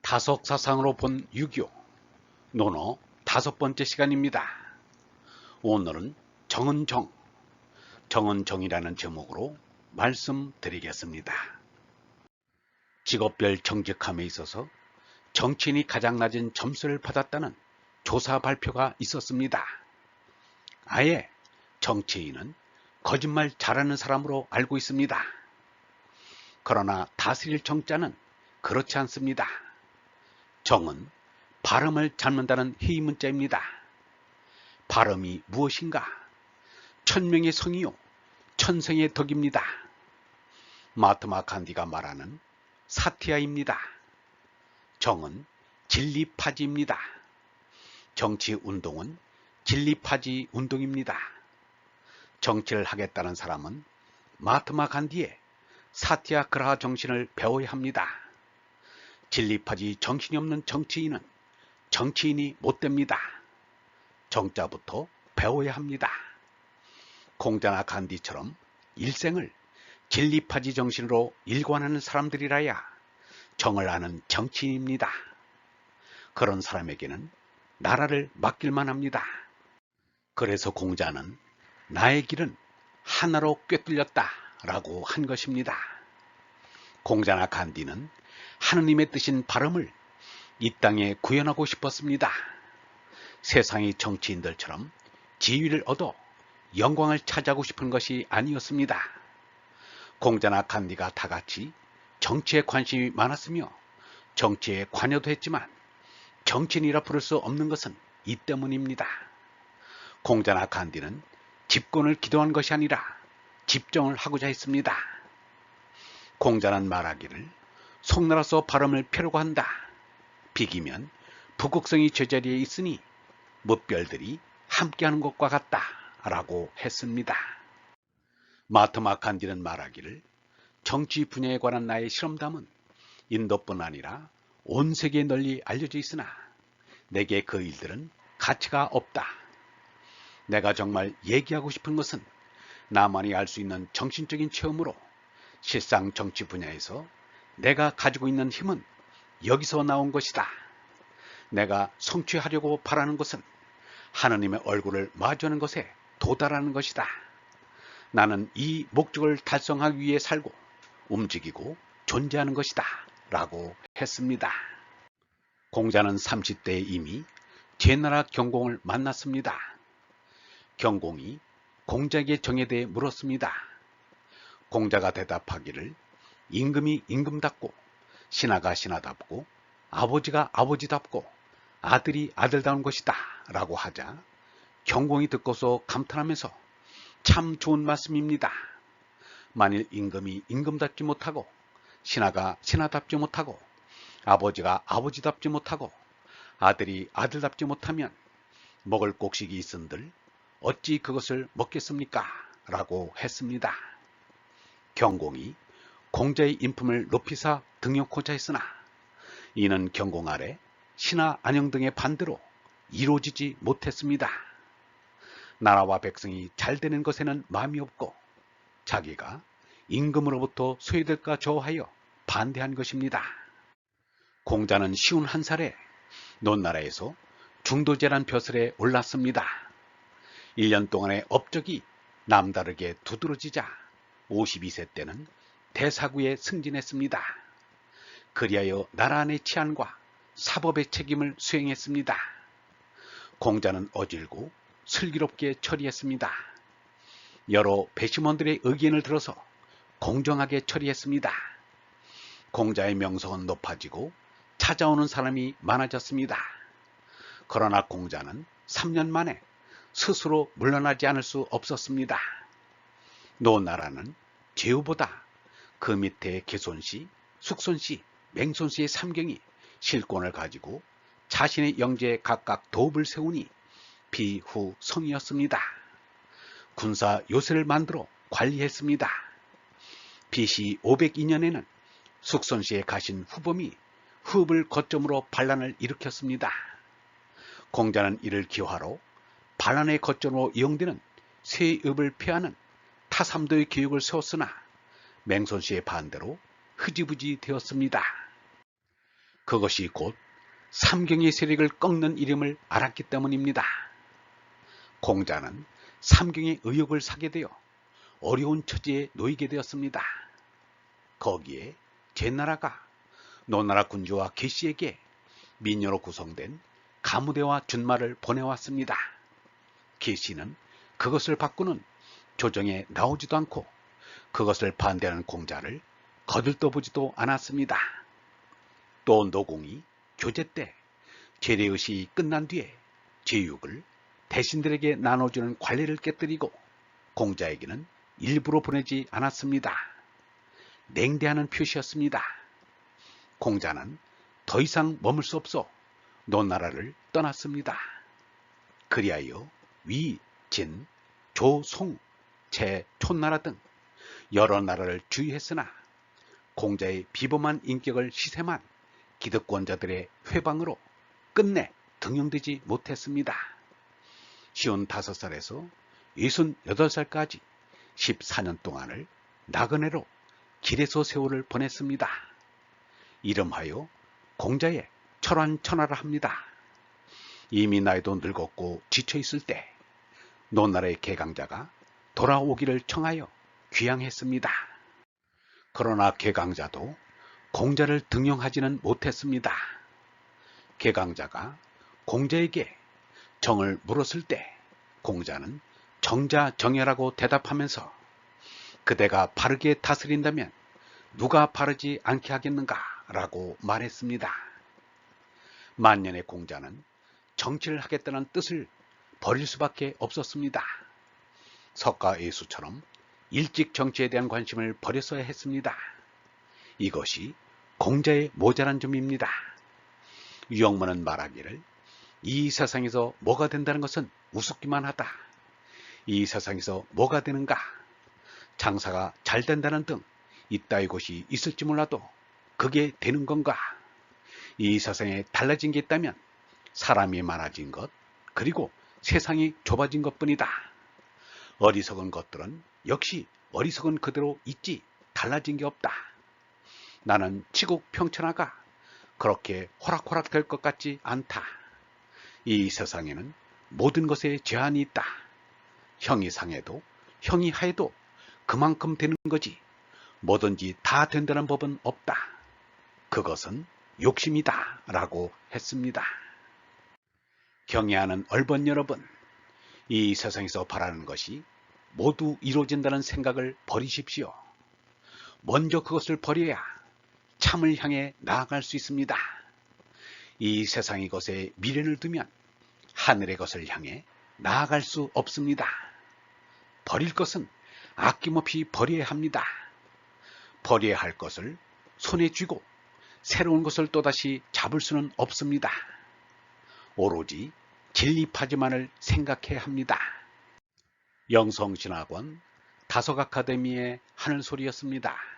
타석사상으로 본 유교 논어 5번째 시간입니다. 오늘은 정은정, 정은정이라는 제목으로 말씀드리겠습니다. 직업별 정직함에 있어서 정치인이 가장 낮은 점수를 받았다는 조사 발표가 있었습니다. 아예 정치인은 거짓말 잘하는 사람으로 알고 있습니다. 그러나 다스릴 정자는 그렇지 않습니다. 정은 발음을 잡는다는 회의문자입니다. 발음이 무엇인가? 천명의 성이요 천생의 덕입니다. 마하트마 간디가 말하는 사티아입니다. 정은 진리파지입니다. 정치운동은 진리파지 운동입니다. 정치를 하겠다는 사람은 마하트마 간디의 사티아그라하 정신을 배워야 합니다. 진리파지 정신이 없는 정치인은 정치인이 못됩니다. 정자부터 배워야 합니다. 공자나 간디처럼 일생을 진리파지 정신으로 일관하는 사람들이라야 정을 아는 정치인입니다. 그런 사람에게는 나라를 맡길만 합니다. 그래서 공자는 나의 길은 하나로 꿰뚫렸다 라고 한 것입니다. 공자나 간디는 하느님의 뜻인 발음을 이 땅에 구현하고 싶었습니다. 세상의 정치인들처럼 지위를 얻어 영광을 차지하고 싶은 것이 아니었습니다. 공자나 간디가 다같이 정치에 관심이 많았으며 정치에 관여도 했지만 정치인이라 부를 수 없는 것은 이 때문입니다. 공자나 간디는 집권을 기도한 것이 아니라 집정을 하고자 했습니다. 공자는 말하기를 송나라서 발음을 펴려고 한다. 비기면 북극성이 제자리에 있으니 무별들이 함께하는 것과 같다 라고 했습니다. 마하트마 간디는 말하기를 정치 분야에 관한 나의 실험담은 인도뿐 아니라 온 세계에 널리 알려져 있으나 내게 그 일들은 가치가 없다. 내가 정말 얘기하고 싶은 것은 나만이 알 수 있는 정신적인 체험으로 실상 정치 분야에서 내가 가지고 있는 힘은 여기서 나온 것이다. 내가 성취하려고 바라는 것은 하느님의 얼굴을 마주하는 것에 도달하는 것이다. 나는 이 목적을 달성하기 위해 살고 움직이고 존재하는 것이다 라고 했습니다. 공자는 30대에 이미 제나라 경공을 만났습니다. 경공이 공자에게 정에 대해 물었습니다. 공자가 대답하기를 임금이 임금답고 신하가 신하답고 아버지가 아버지답고 아들이 아들다운 것이다 라고 하자 경공이 듣고서 감탄하면서 참 좋은 말씀입니다. 만일 임금이 임금답지 못하고 신하가 신하답지 못하고 아버지가 아버지답지 못하고 아들이 아들답지 못하면 먹을 곡식이 있은들 어찌 그것을 먹겠습니까? 라고 했습니다. 경공이 공자의 인품을 높이사 등용코자 했으나 이는 경공 아래 신하 안영 등의 반대로 이루어지지 못했습니다. 나라와 백성이 잘 되는 것에는 마음이 없고 자기가 임금으로부터 소외될까 저하여 반대한 것입니다. 공자는 51살에 논나라에서 중도제란 벼슬에 올랐습니다. 1년 동안의 업적이 남다르게 두드러지자 52세 때는 대사구에 승진했습니다. 그리하여 나라 안의 치안과 사법의 책임을 수행했습니다. 공자는 어질고 슬기롭게 처리했습니다. 여러 배심원들의 의견을 들어서 공정하게 처리했습니다. 공자의 명성은 높아지고 찾아오는 사람이 많아졌습니다. 그러나 공자는 3년 만에 스스로 물러나지 않을 수 없었습니다. 노나라는 제후보다 그 밑에 개손씨, 숙손씨, 맹손씨의 3경이 실권을 가지고 자신의 영제에 각각 도읍을 세우니 비후성이었습니다. 군사 요새를 만들어 관리했습니다. BC 502년에는 숙손씨의 가신 후범이 후읍을 거점으로 반란을 일으켰습니다. 공자는 이를 기화로 반란의 거점으로 이용되는 세읍을 폐하는 타삼도의 계획을 세웠으나 맹손씨의 반대로 흐지부지 되었습니다. 그것이 곧 삼경의 세력을 꺾는 이름을 알았기 때문입니다. 공자는 삼경의 의욕을 사게 되어 어려운 처지에 놓이게 되었습니다. 거기에 제나라가 노나라 군주와 계씨에게 민요로 구성된 가무대와 준말을 보내왔습니다. 계씨는 그것을 바꾸는 조정에 나오지도 않고 그것을 반대하는 공자를 거들떠보지도 않았습니다. 또 노공이 교제 때 제례의식이 끝난 뒤에 제육을 대신들에게 나눠주는 관례를 깨뜨리고 공자에게는 일부러 보내지 않았습니다. 냉대하는 표시였습니다. 공자는 더 이상 머물 수 없어 노나라를 떠났습니다. 그리하여 위, 진, 조, 송, 제, 촌나라 등 여러 나라를 주의했으나 공자의 비범한 인격을 시샘한 기득권자들의 회방으로 끝내 등용되지 못했습니다. 55살에서 68살까지 14년 동안을 나그네로 길에서 세월을 보냈습니다. 이름하여 공자의 철환천하라 합니다. 이미 나이도 늙었고 지쳐있을 때 노나라의 개강자가 돌아오기를 청하여 귀양했습니다. 그러나 개강자도 공자를 등용하지는 못했습니다. 개강자가 공자에게 정을 물었을 때 공자는 정자정야라고 대답하면서 그대가 바르게 다스린다면 누가 바르지 않게 하겠는가 라고 말했습니다. 만년의 공자는 정치를 하겠다는 뜻을 버릴 수밖에 없었습니다. 석가예수처럼 일찍 정치에 대한 관심을 버렸어야 했습니다. 이것이 공자의 모자란 점입니다. 유영문은 말하기를 이 세상에서 뭐가 된다는 것은 우습기만 하다. 이 세상에서 뭐가 되는가? 장사가 잘 된다는 등 이따위 것이 있을지 몰라도 그게 되는 건가? 이 세상에 달라진 게 있다면 사람이 많아진 것, 그리고 세상이 좁아진 것뿐이다. 어리석은 것들은 역시 어리석은 그대로 있지 달라진 게 없다. 나는 치국 평천하가 그렇게 호락호락 될 것 같지 않다. 이 세상에는 모든 것에 제한이 있다. 형이 상해도 형이 하해도 그만큼 되는 거지 뭐든지 다 된다는 법은 없다. 그것은 욕심이다 라고 했습니다. 경애하는 얼번 여러분, 이 세상에서 바라는 것이 모두 이루어진다는 생각을 버리십시오. 먼저 그것을 버려야 참을 향해 나아갈 수 있습니다. 이 세상의 것에 미련을 두면 하늘의 것을 향해 나아갈 수 없습니다. 버릴 것은 아낌없이 버려야 합니다. 버려야 할 것을 손에 쥐고 새로운 것을 또다시 잡을 수는 없습니다. 오로지 진리파지만을 생각해야 합니다. 영성신학원 다석아카데미의 하늘소리였습니다.